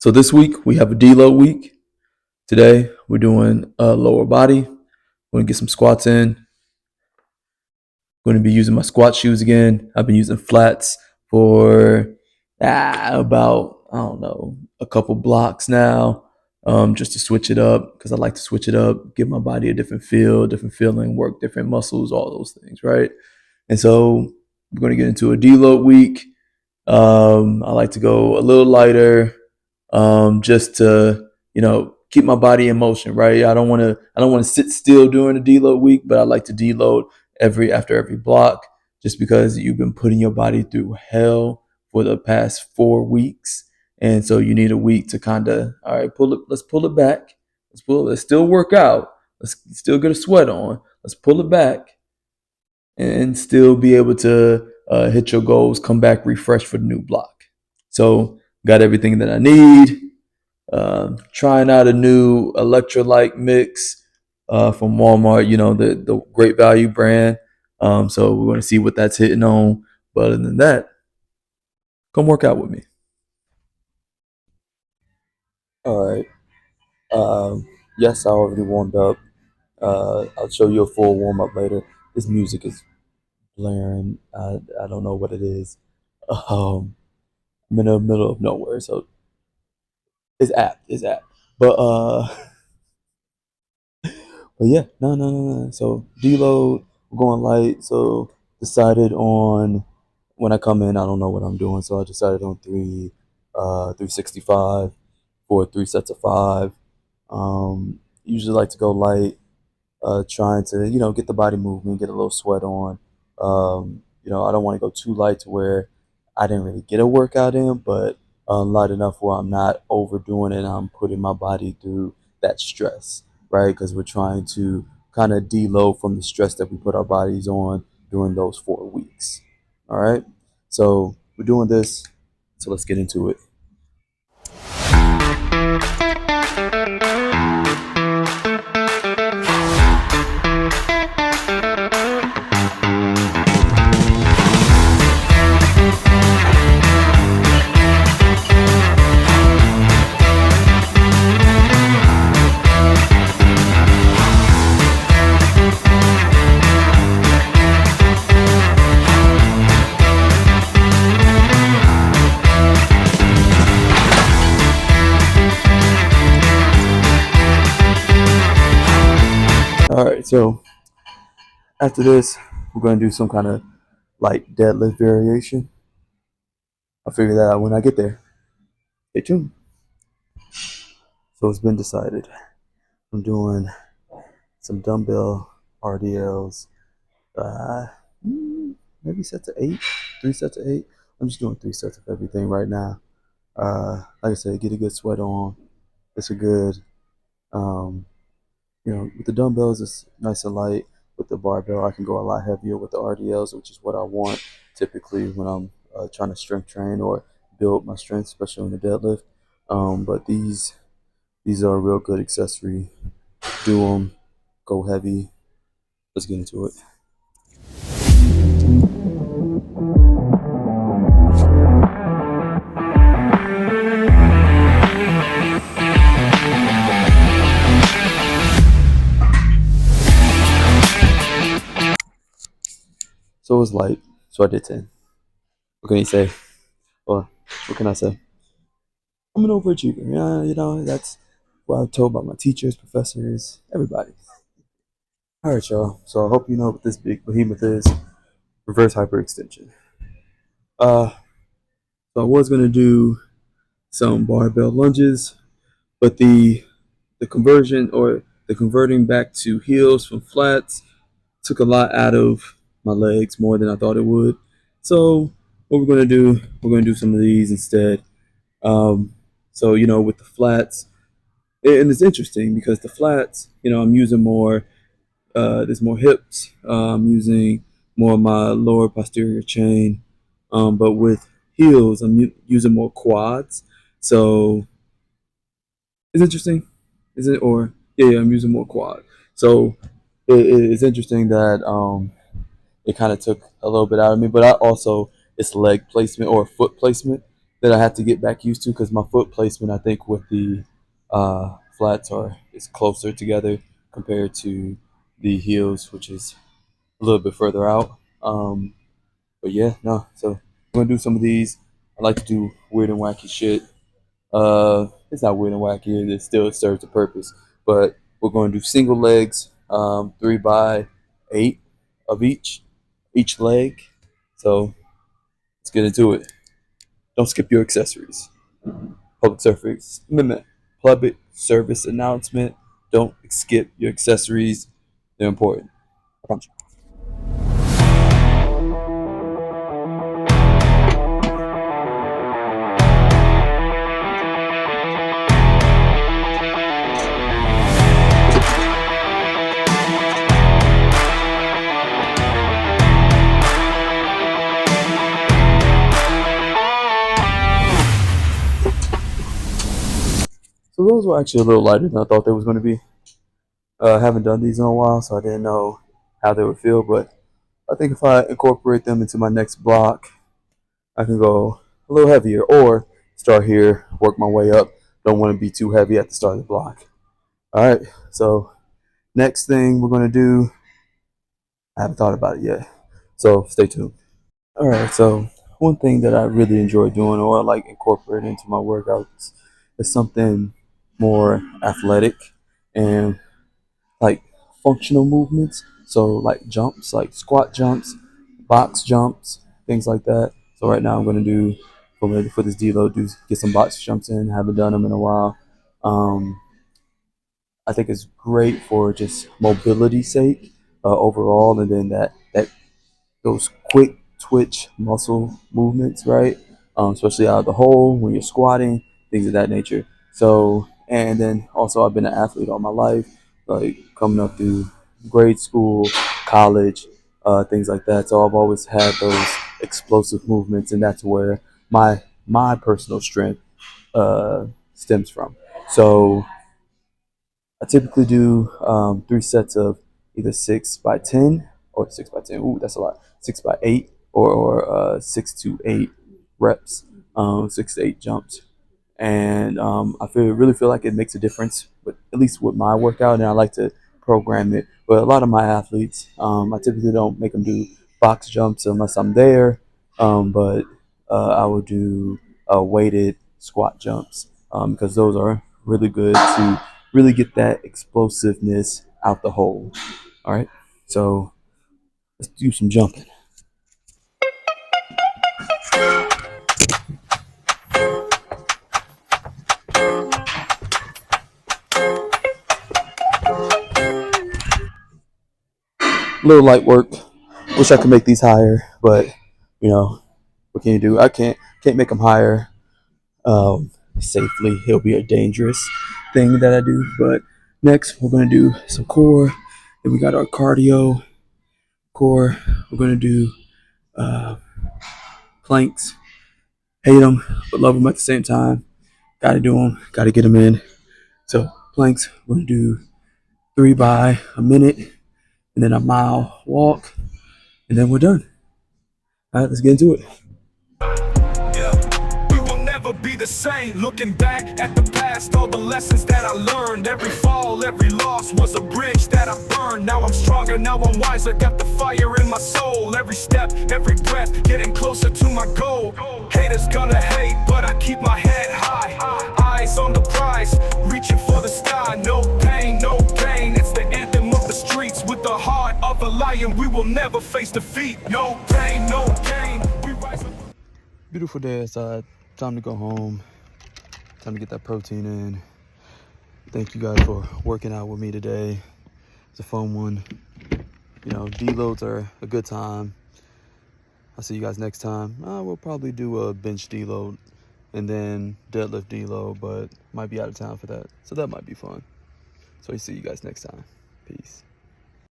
So this week we have a deload week. Today we're doing lower body. We're gonna get some squats in. Going to be using my squat shoes again. I've been using flats for about I don't know a couple blocks now, just to switch it up because I like to switch it up, give my body a different feel, different feeling, work different muscles, all those things, right? And so we're going to get into a deload week. I like to go a little lighter, just to keep my body in motion. Right. I don't want to sit still during the deload week, but I like to deload after every block, just because you've been putting your body through hell for the past 4 weeks, and so you need a week to kind of all right pull it. Let's pull it back. Let's still work out. Let's still get a sweat on. Let's pull it back and still be able to hit your goals, come back refreshed for the new block. So got everything that I need. Trying out a new electrolyte mix from Walmart, the Great Value brand. So we're going to see what that's hitting on. But other than that, come work out with me. All right. Yes, I already warmed up. I'll show you a full warm up later. This music is blaring. I don't know what it is. Um, I'm in the middle of nowhere, so it's apt. It's apt. But but yeah, no. So deload, we're going light. So decided on when I come in, I don't know what I'm doing. So I decided on 365 for 3 sets of 5. Usually like to go light, trying to get the body movement, get a little sweat on. I don't want to go too light to where I didn't really get a workout in, but light enough where I'm not overdoing it and I'm putting my body through that stress, right? Because we're trying to kind of deload from the stress that we put our bodies on during those 4 weeks. All right, so we're doing this, so let's get into it. All right, so after this, we're going to do some kind of light deadlift variation. I'll figure that out when I get there. Stay tuned. So it's been decided. I'm doing some dumbbell RDLs. Uh, Maybe sets of 8, 3 sets of 8. I'm just doing 3 sets of everything right now. Like I said, get a good sweat on. It's a good, um, with the dumbbells, it's nice and light. With the barbell, I can go a lot heavier with the RDLs, which is what I want typically when I'm trying to strength train or build my strength, especially in the deadlift. But these are a real good accessory. Do them, go heavy. Let's get into it. So it was light, so I did 10. What can you say? Well, what can I say? I'm an overachiever. Yeah, that's what I was told by my teachers, professors, everybody. All right, y'all. So I hope you know what this big behemoth is. Reverse hyperextension. Uh, so I was gonna do some barbell lunges, but the conversion or the converting back to heels from flats took a lot out of my legs, more than I thought it would. So what we're gonna do some of these instead. So with the flats, and it's interesting because the flats, I'm using more. There's more hips. I'm using more of my lower posterior chain, but with heels, I'm using more quads. So it's interesting, is it? Or yeah, I'm using more quad. So it's interesting that it kind of took a little bit out of me, but I also it's leg placement or foot placement. that I have to get back used to because my foot placement, I think, with the flats is closer together compared to the heels, which is a little bit further out. But yeah, no. So I'm gonna do some of these. I like to do weird and wacky shit. It's not weird and wacky. It still serves a purpose. But we're going to do single legs, 3 by 8 of each leg. So let's get into it. Don't skip your accessories. Public service amendment. Public service announcement. Don't skip your accessories. They're important. I promise you. So those were actually a little lighter than I thought they was going to be. I haven't done these in a while, so I didn't know how they would feel. But I think if I incorporate them into my next block, I can go a little heavier or start here, work my way up. Don't want to be too heavy at the start of the block. All right, so next thing we're going to do, I haven't thought about it yet. So stay tuned. All right, so one thing that I really enjoy doing or I like incorporating into my workouts is something more athletic and like functional movements. So like jumps, like squat jumps, box jumps, things like that. So right now I'm going to do for this deload, get some box jumps in. Haven't done them in a while. Um, I think it's great for just mobility sake overall, and then that those quick twitch muscle movements, right? Especially out of the hole when you're squatting, things of that nature. So, and then also I've been an athlete all my life, like coming up through grade school, college, things like that. So I've always had those explosive movements, and that's where my personal strength stems from. So I typically do 3 sets of either 6 by 10 or 6 by 10. Ooh, that's a lot. 6 by 8 or 6 to 8 reps, 6 to 8 jumps, and really feel like it makes a difference, with at least with my workout, and I like to program it. But a lot of my athletes, I typically don't make them do box jumps unless I'm there, but I will do weighted squat jumps because those are really good to really get that explosiveness out the hole. All right, so let's do some jumping. A little light work. Wish I could make these higher, but you know what can you do? I can't make them higher safely. It'll be a dangerous thing that I do. But next, we're gonna do some core. Then we got our cardio core. We're gonna do uh, planks. Hate them, but love them at the same time. Got to do them. Got to get them in. So planks. We're gonna do 3 by a minute, and then a mile walk, and then we're done. All right, let's get into it. Be the same, looking back at the past, all the lessons that I learned. Every fall, every loss was a bridge that I burned. Now I'm stronger, now I'm wiser, got the fire in my soul. Every step, every breath, getting closer to my goal. Haters gonna hate, but I keep my head high. Eyes on the prize, reaching for the sky. No pain, no gain, it's the anthem of the streets. With the heart of a lion, we will never face defeat. No pain, no gain, we rise up. Beautiful day outside. Time to go home. Time to get that protein in. Thank you guys for working out with me today. It's a fun one. You know, deloads are a good time. I'll see you guys next time. We'll probably do a bench deload and then deadlift deload, but might be out of town for that. So that might be fun. So I'll see you guys next time. Peace.